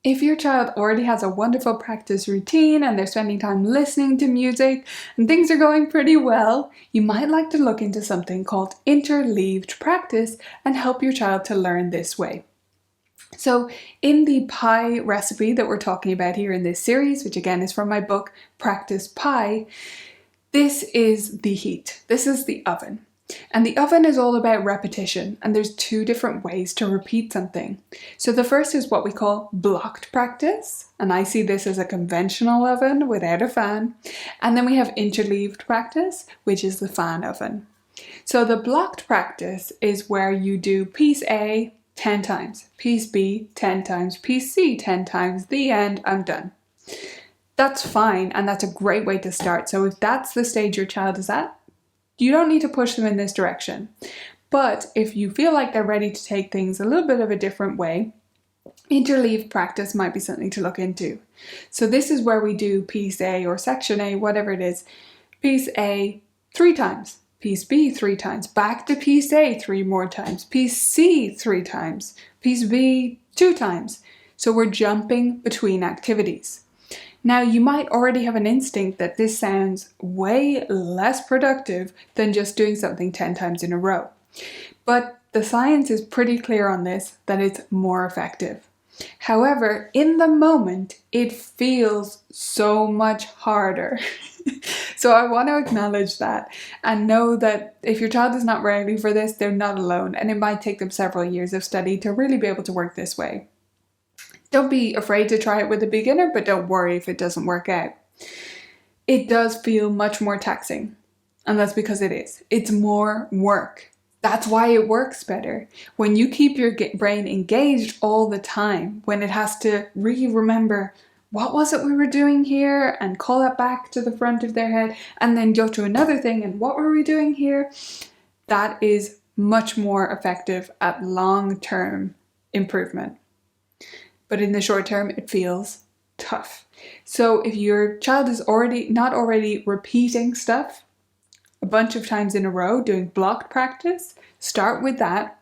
If your child already has a wonderful practice routine and they're spending time listening to music and things are going pretty well, you might like to look into something called interleaved practice and help your child to learn this way. So in the pie recipe that we're talking about here in this series, which again is from my book, Practice Pie, this is the heat. This is the oven. And the oven is all about repetition, and there's two different ways to repeat something. So the first is what we call blocked practice, and I see this as a conventional oven without a fan. And then we have interleaved practice, which is the fan oven. So the blocked practice is where you do piece A 10 times, piece B 10 times, piece C 10 times, the end, I'm done. That's fine, and that's a great way to start. So if that's the stage your child is at, you don't need to push them in this direction. But if you feel like they're ready to take things a little bit of a different way, interleaved practice might be something to look into. So this is where we do piece A or section A, whatever it is. Piece A 3 times, piece B 3 times, back to piece A 3 more times, piece C 3 times, piece B 2 times. So we're jumping between activities. Now, you might already have an instinct that this sounds way less productive than just doing something 10 times in a row. But the science is pretty clear on this, that it's more effective. However, in the moment, it feels so much harder. So I want to acknowledge that and know that if your child is not ready for this, they're not alone, and it might take them several years of study to really be able to work this way. Don't be afraid to try it with a beginner, but don't worry if it doesn't work out. It does feel much more taxing, and that's because it is. It's more work. That's why it works better. When you keep your brain engaged all the time, when it has to really remember what was it we were doing here and call it back to the front of their head and then go to another thing and what were we doing here, that is much more effective at long-term improvement. But in the short term, it feels tough. So if your child is not already repeating stuff a bunch of times in a row, doing blocked practice, start with that,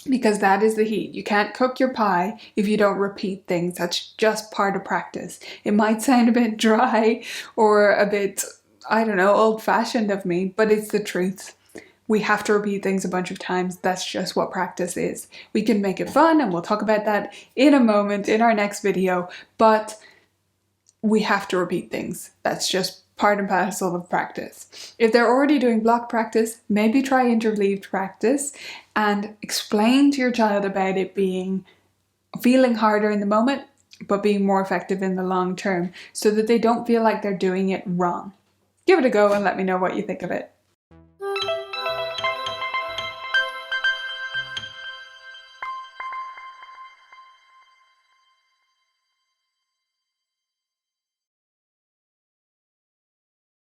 because that is the heat. You can't cook your pie if you don't repeat things. That's just part of practice. It might sound a bit dry or a bit, I don't know, old-fashioned of me, but it's the truth. We have to repeat things a bunch of times. That's just what practice is. We can make it fun, and we'll talk about that in a moment in our next video, but we have to repeat things. That's just part and parcel of practice. If they're already doing block practice, maybe try interleaved practice and explain to your child about it feeling harder in the moment, but being more effective in the long term so that they don't feel like they're doing it wrong. Give it a go and let me know what you think of it.